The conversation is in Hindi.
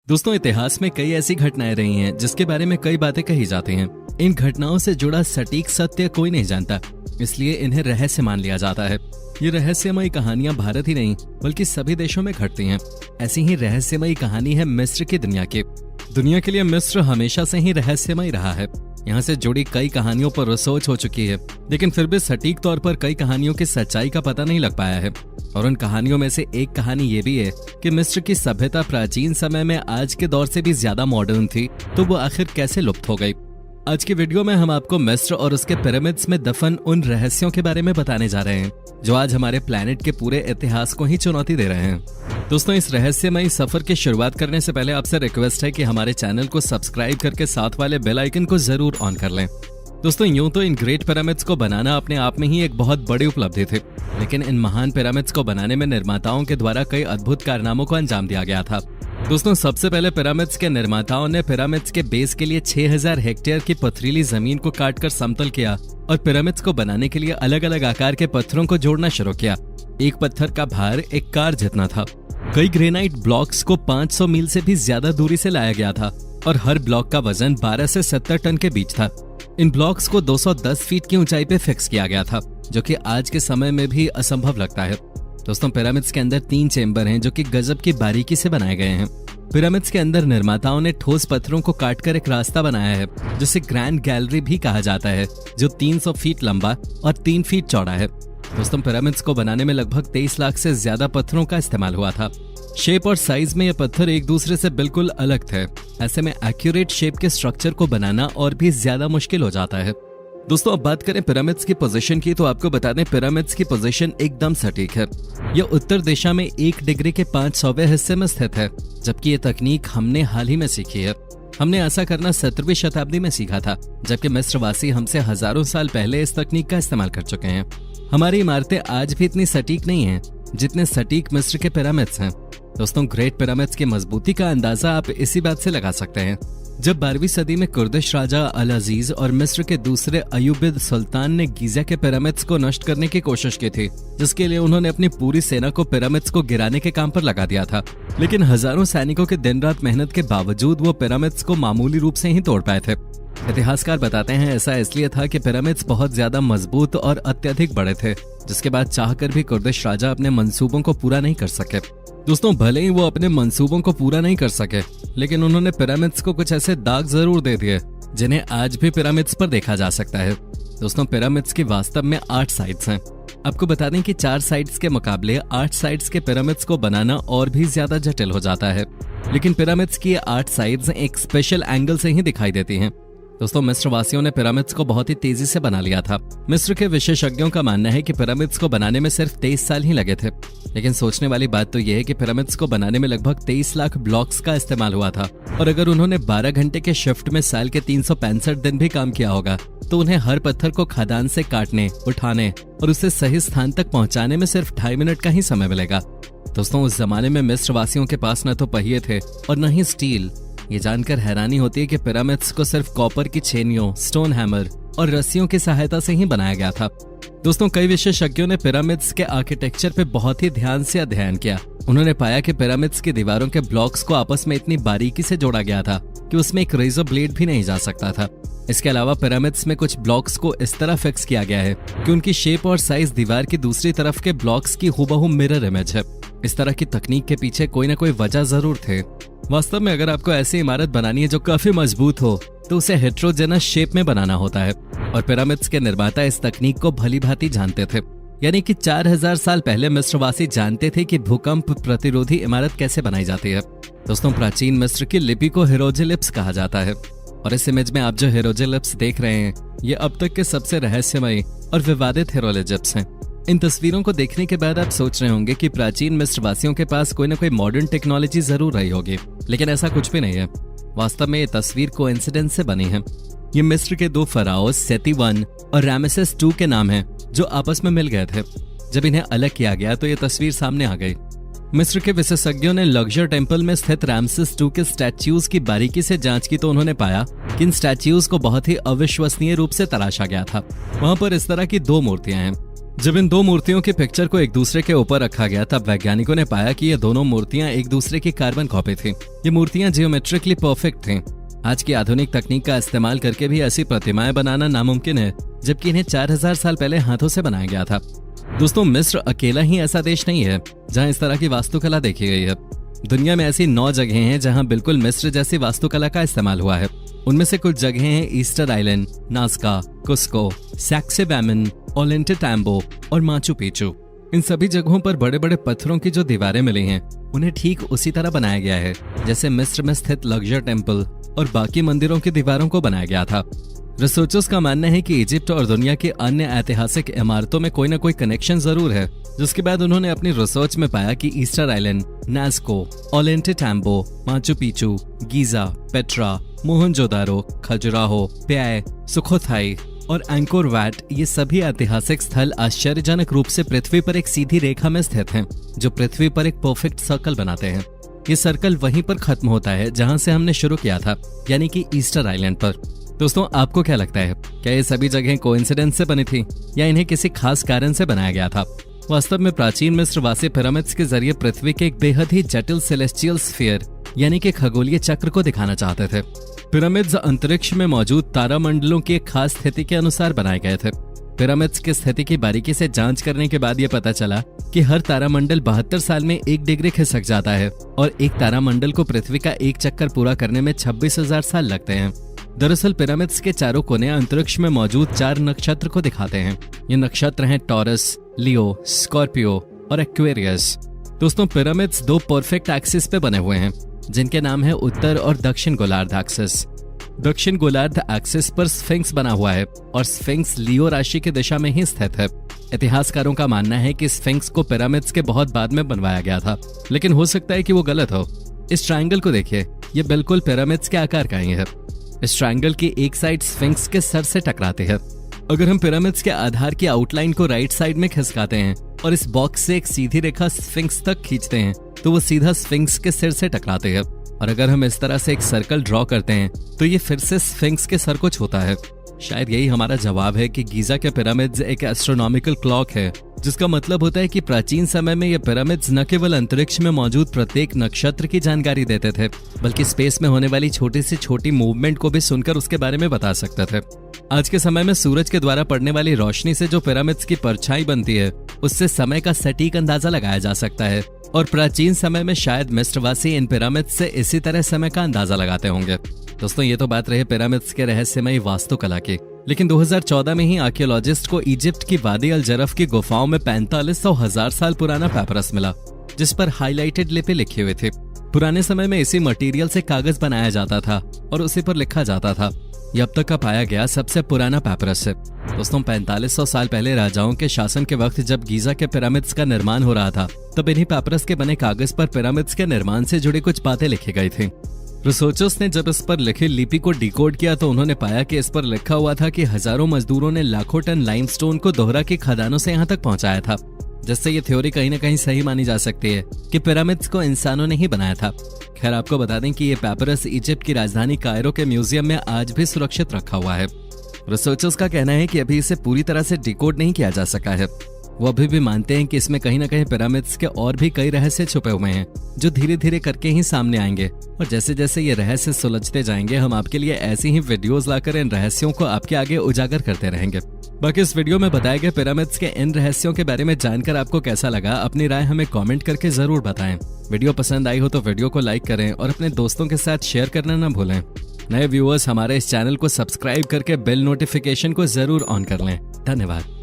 दोस्तों, इतिहास में कई ऐसी घटनाएं रही हैं जिसके बारे में कई बातें कही जाती हैं। इन घटनाओं से जुड़ा सटीक सत्य कोई नहीं जानता, इसलिए इन्हें रहस्य मान लिया जाता है। ये रहस्यमयी कहानियां भारत ही नहीं बल्कि सभी देशों में घटती हैं। ऐसी ही रहस्यमयी कहानी है मिस्र की दुनिया की। दुनिया के लिए मिस्र हमेशा से ही रहस्यमय रहा है। यहाँ से जुड़ी कई कहानियों पर रिसर्च हो चुकी है, लेकिन फिर भी सटीक तौर पर कई कहानियों की सच्चाई का पता नहीं लग पाया है। और उन कहानियों में से एक कहानी ये भी है कि मिस्र की सभ्यता प्राचीन समय में आज के दौर से भी ज्यादा मॉडर्न थी, तो वो आखिर कैसे लुप्त हो गई। आज की वीडियो में हम आपको मिस्र और उसके पिरामिड्स में दफन उन रहस्यों के बारे में बताने जा रहे हैं जो आज हमारे प्लेनेट के पूरे इतिहास को ही चुनौती दे रहे हैं। दोस्तों, इस रहस्यमयी सफर की शुरुआत करने से पहले आपसे रिक्वेस्ट है कि हमारे चैनल को सब्सक्राइब करके साथ वाले बेल आइकन को जरूर ऑन कर लें। दोस्तों, यूं तो इन ग्रेट पिरामिड्स को बनाना अपने आप में ही एक बहुत बड़ी उपलब्धि थी, लेकिन इन महान पिरामिड्स को बनाने में निर्माताओं के द्वारा कई अद्भुत कारनामों को अंजाम दिया गया था। दोस्तों, सबसे पहले पिरामिड्स के निर्माताओं ने पिरामिड्स के बेस के लिए 6000 हेक्टेयर की पथरीली जमीन को काटकर समतल किया और पिरामिड्स को बनाने के लिए अलग अलग आकार के पत्थरों को जोड़ना शुरू किया। एक पत्थर का भार एक कार जितना था। कई ग्रेनाइट ब्लॉक्स को 500 मील से भी ज्यादा दूरी से लाया गया था और हर ब्लॉक का वजन 12 से 70 टन के बीच था। इन ब्लॉक्स को 210 फीट की ऊंचाई पे फिक्स किया गया था, जो कि आज के समय में भी असंभव लगता है। दोस्तों, पिरामिड्स के अंदर 3 चेंबर हैं जो कि गजब की बारीकी से बनाए गए हैं। पिरामिड्स के अंदर निर्माताओं ने ठोस पत्थरों को काटकर एक रास्ता बनाया है जिसे ग्रैंड गैलरी भी कहा जाता है, जो 300 फीट लंबा और 3 फीट चौड़ा है। दोस्तों, पिरामिड्स को बनाने में लगभग 23 लाख से ज्यादा पत्थरों का इस्तेमाल हुआ था। शेप और साइज में ये पत्थर एक दूसरे से बिल्कुल अलग थे। ऐसे में एक्यूरेट शेप के स्ट्रक्चर को बनाना और भी ज्यादा मुश्किल हो जाता है। दोस्तों, अब बात करें पिरामिड्स की पोजीशन की, तो आपको बता दें पिरामिड्स की पोजीशन एकदम सटीक है। यह उत्तर दिशा में 1 डिग्री के 500वें हिस्से में स्थित है, जबकि ये तकनीक हमने हाल ही में सीखी है। हमने ऐसा करना 17वीं शताब्दी में सीखा था, जबकि मिस्रवासी हमसे हजारों साल पहले इस तकनीक का इस्तेमाल कर चुके हैं। हमारी इमारतें आज भी इतनी सटीक नहीं हैं जितने सटीक मिस्र के पिरामिड्स हैं। दोस्तों, ग्रेट पिरामिड्स की मजबूती का अंदाजा आप इसी बात से लगा सकते हैं। जब 12वीं सदी में कुर्दिश राजा अल अजीज और मिस्र के दूसरे अयूबिद सुल्तान ने गीजा के पिरामिड्स को नष्ट करने की कोशिश की थी, जिसके लिए उन्होंने अपनी पूरी सेना को पिरामिड्स को गिराने के काम पर लगा दिया था। लेकिन हजारों सैनिकों के दिन रात मेहनत के बावजूद वो पिरामिड्स को मामूली रूप से ही तोड़ पाए थे। इतिहासकार बताते हैं ऐसा इसलिए था कि पिरामिड्स बहुत ज्यादा मजबूत और अत्यधिक बड़े थे, जिसके बाद चाहकर भी कुर्दिश राजा अपने मंसूबों को पूरा नहीं कर सके। दोस्तों, भले ही वो अपने मंसूबों को पूरा नहीं कर सके, लेकिन उन्होंने पिरामिड्स को कुछ ऐसे दाग जरूर दे दिए जिन्हें आज भी पिरामिड्स पर देखा जा सकता है। दोस्तों, पिरामिड्स की वास्तव में 8 साइड्स हैं। आपको बता दें कि 4 साइड्स के मुकाबले 8 साइड्स के पिरामिड्स को बनाना और भी ज्यादा जटिल हो जाता है। लेकिन पिरामिड्स की 8 साइड्स एक स्पेशल एंगल से ही दिखाई देती हैं। दोस्तों, मिस्र वासियों ने पिरामिड्स को बहुत ही तेजी से बना लिया था। मिस्र के विशेषज्ञों का मानना है कि पिरामिड्स को बनाने में सिर्फ 23 साल ही लगे थे। लेकिन सोचने वाली बात तो यह है कि पिरामिड्स को बनाने में लगभग 23 लाख ब्लॉक्स का इस्तेमाल हुआ था, और अगर उन्होंने 12 घंटे के शिफ्ट में साल के 365 दिन भी काम किया होगा, तो उन्हें हर पत्थर को खदान से काटने, उठाने और उसे सही स्थान तक पहुंचाने में सिर्फ 2.5 मिनट का ही समय मिलेगा। दोस्तों, उस जमाने में मिस्र वासियों के पास न तो पहिए थे और न ही स्टील। ये जानकर हैरानी होती है कि पिरामिड्स को सिर्फ कॉपर की छेनियों, स्टोन हैमर और रस्सियों की सहायता से ही बनाया गया था। दोस्तों, कई विशेषज्ञों ने पिरामिड्स के आर्किटेक्चर पे बहुत ही ध्यान से अध्ययन किया। उन्होंने पाया कि पिरामिड्स की दीवारों के ब्लॉक्स को आपस में इतनी बारीकी से जोड़ा गया था कि उसमें एक रेजर ब्लेड भी नहीं जा सकता था। इसके अलावा पिरामिड्स में कुछ ब्लॉक्स को इस तरह फिक्स किया गया है कि उनकी शेप और साइज दीवार की दूसरी तरफ के ब्लॉक्स की हूबहू मिरर इमेज है। इस तरह की तकनीक के पीछे कोई ना कोई वजह जरूर थे। वास्तव में अगर आपको ऐसी इमारत बनानी है जो काफी मजबूत हो, तो उसे हेट्रोजेनस शेप में बनाना होता है, और पिरामिड्स के निर्माता इस तकनीक को भली भांति जानते थे। यानी कि 4000 साल पहले मिस्रवासी जानते थे कि भूकंप प्रतिरोधी इमारत कैसे बनाई जाती है। दोस्तों, प्राचीन मिस्र की लिपि को हिरोग्लिफ्स कहा जाता है, और इस इमेज में आप जो हिरोग्लिफ्स देख रहे हैं, ये अब तक के सबसे रहस्यमयी और विवादित हिरोग्लिफ्स हैं। इन तस्वीरों को देखने के बाद आप सोच रहे होंगे कि प्राचीन मिस्र वासियों के पास कोई ना कोई मॉडर्न टेक्नोलॉजी जरूर रही होगी, लेकिन ऐसा कुछ भी नहीं है। वास्तव में ये तस्वीर कोइंसिडेंस से बनी है। ये मिस्र के 2 फराओ सेती I और रामेसेस II के नाम हैं, जो आपस में मिल गए थे। जब इन्हें अलग किया गया तो ये तस्वीर सामने आ गई। मिस्र के विशेषज्ञों ने लक्जर टेम्पल में स्थित रामसेस II के स्टैच्यूज की बारीकी से जांच की, तो उन्होंने पाया कि इन स्टैच्यूज को बहुत ही अविश्वसनीय रूप से तराशा गया था। वहां पर इस तरह की 2 मूर्तियां हैं। जब इन दो मूर्तियों की पिक्चर को एक दूसरे के ऊपर रखा गया तब वैज्ञानिकों ने पाया कि ये दोनों मूर्तियां एक दूसरे की कार्बन कॉपी थी। ये मूर्तियां जियोमेट्रिकली परफेक्ट थीं। आज की आधुनिक तकनीक का इस्तेमाल करके भी ऐसी प्रतिमाएं बनाना नामुमकिन है, जबकि इन्हें 4000 साल पहले हाथों से बनाया गया था। दोस्तों, मिस्र अकेला ही ऐसा देश नहीं है जहां इस तरह की वास्तुकला देखी गई है। दुनिया में ऐसी 9 जगह हैं जहां बिल्कुल मिस्र जैसी वास्तुकला का इस्तेमाल हुआ है। उनमें से कुछ जगहें हैं ईस्टर आइलैंड, नाज़का, कुस्को, सैक्सेबैमन, ओल्लेंटेटाम्बो और माचू पिच्चू। इन सभी जगहों पर बड़े बड़े पत्थरों की जो दीवारें मिली हैं उन्हें ठीक उसी तरह बनाया गया है जैसे मिस्र में स्थित लक्जर टेम्पल और बाकी मंदिरों की दीवारों को बनाया गया था। रिसर्चर्स का मानना है कि इजिप्ट और दुनिया की अन्य ऐतिहासिक इमारतों में कोई न कोई कनेक्शन जरूर है, जिसके बाद उन्होंने अपनी रिसर्च में पाया कि Easter Island, Nazca, Ollantaytambo, Machu Picchu, Giza, Petra, Mohenjodaro, Khajuraho, Pyay, Sukhothai और एंकोर वैट ये सभी ऐतिहासिक स्थल आश्चर्यजनक रूप से पृथ्वी पर एक सीधी रेखा में स्थित हैं, जो पृथ्वी पर एक परफेक्ट सर्कल बनाते हैं। ये सर्कल वहीं पर खत्म होता है जहां से हमने शुरू किया था, यानी कि ईस्टर आइलैंड पर। दोस्तों, आपको क्या लगता है, क्या ये सभी जगहें कोइंसिडेंस से बनी थी या इन्हें किसी खास कारण से बनाया गया था? वास्तव में प्राचीन मिस्रवासी पिरामिड्स के जरिए पृथ्वी के एक बेहद ही जटिल सेलेस्टियल स्फीयर यानी कि खगोलीय चक्र को दिखाना चाहते थे। पिरामिड्स अंतरिक्ष में मौजूद तारामंडलों की एक खास स्थिति के अनुसार बनाए गए थे। पिरामिड्स की स्थिति की बारीकी से जांच करने के बाद यह पता चला कि हर तारामंडल 72 साल में 1 डिग्री खिसक जाता है और एक तारामंडल को पृथ्वी का एक चक्कर पूरा करने में 26,000 साल लगते हैं। दरअसल पिरामिड्स के चारों कोने अंतरिक्ष में मौजूद 4 नक्षत्र को दिखाते हैं। ये नक्षत्र हैं टॉरस, लियो, स्कॉर्पियो और एक्वेरियस। दोस्तों, पिरामिड्स 2 परफेक्ट एक्सिस पे बने हुए हैं, जिनके नाम है उत्तर और दक्षिण गोलार्ध एक्सिस। दक्षिण गोलार्ध एक्सिस पर स्फिंक्स बना हुआ है और स्फिंक्स लियो राशि की दिशा में ही स्थित है। इतिहासकारों का मानना है कि स्फिंक्स को पिरामिड्स के बहुत बाद में बनवाया गया था, लेकिन हो सकता है कि वो गलत हो। इस ट्रायंगल को देखिए, ये बिल्कुल पिरामिड्स के आकार का ही है। इस ट्रायंगल की एक साइड स्फिंक्स के सर से टकराती है। अगर हम पिरामिड्स के आधार की आउटलाइन को राइट साइड में खिसकाते हैं और इस बॉक्स से एक सीधी रेखा स्फिंक्स तक खींचते हैं तो वो सीधा स्फिंक्स के सिर से टकराते हैं। और अगर हम इस तरह से एक सर्कल ड्रॉ करते हैं तो ये फिर से स्फिंक्स के सर को छूता है। शायद यही हमारा जवाब है कि गीजा के पिरामिड्स एक एस्ट्रोनॉमिकल क्लॉक है, जिसका मतलब होता है कि प्राचीन समय में ये पिरामिड्स न केवल अंतरिक्ष में मौजूद प्रत्येक नक्षत्र की जानकारी देते थे, बल्कि स्पेस में होने वाली छोटी से छोटी मूवमेंट को भी सुनकर उसके बारे में बता सकते थे। आज के समय में सूरज के द्वारा पड़ने वाली रोशनी से जो पिरामिड्स की परछाई बनती है, उससे समय का सटीक अंदाजा लगाया जा सकता है और प्राचीन समय में शायद मिस्रवासी इन पिरामिड्स से इसी तरह समय का अंदाजा लगाते होंगे। दोस्तों, ये तो बात रही पिरामिड्स के रहस्यमयी वास्तुकला की, लेकिन 2014 में ही आर्कियोलॉजिस्ट को इजिप्ट की वादी अल जरफ की गुफाओं में 4500 साल पुराना पेपरस मिला, जिस पर हाईलाइटेड लिपि लिखी हुई थी। पुराने समय में इसी मटेरियल से कागज बनाया जाता था और उसी पर लिखा जाता था। यह अब तक का पाया गया सबसे पुराना पेपरस है। दोस्तों, 4500 साल पहले राजाओं के शासन के वक्त जब गीजा के पिरामिड्स का निर्माण हो रहा था, तब इन्हीं पेपरस के बने कागज पर पिरामिड्स के निर्माण से जुड़ी कुछ बातें लिखी गई थी। रिसर्चर्स ने जब इस पर लिखी लिपि को डिकोड किया तो उन्होंने पाया कि इस पर लिखा हुआ था कि हजारों मजदूरों ने लाखों टन लाइमस्टोन को दोहरा की खदानों से यहाँ तक पहुंचाया था, जिससे ये थ्योरी कहीं न कहीं सही मानी जा सकती है कि पिरामिड्स को इंसानों ने ही बनाया था। खैर, आपको बता दें कि ये पेपरस इजिप्ट की राजधानी कायरो के म्यूजियम में आज भी सुरक्षित रखा हुआ है। रिसर्चर्स का कहना है कि अभी इसे पूरी तरह से डिकोड नहीं किया जा सका है। वो अभी भी मानते हैं कि इसमें कहीं न कहीं पिरामिड्स के और भी कई रहस्य छुपे हुए हैं, जो धीरे धीरे करके ही सामने आएंगे। और जैसे जैसे ये रहस्य सुलझते जाएंगे, हम आपके लिए ऐसी ही वीडियोस लाकर इन रहस्यों को आपके आगे उजागर करते रहेंगे। बाकी इस वीडियो में बताए गए पिरामिड्स के इन रहस्यों के बारे में जानकर आपको कैसा लगा, अपनी राय हमें कमेंट करके जरूर बताएं। वीडियो पसंद आई हो तो वीडियो को लाइक करें और अपने दोस्तों के साथ शेयर करना न भूलें। नए व्यूअर्स हमारे इस चैनल को सब्सक्राइब करके बेल नोटिफिकेशन को जरूर ऑन कर लें। धन्यवाद।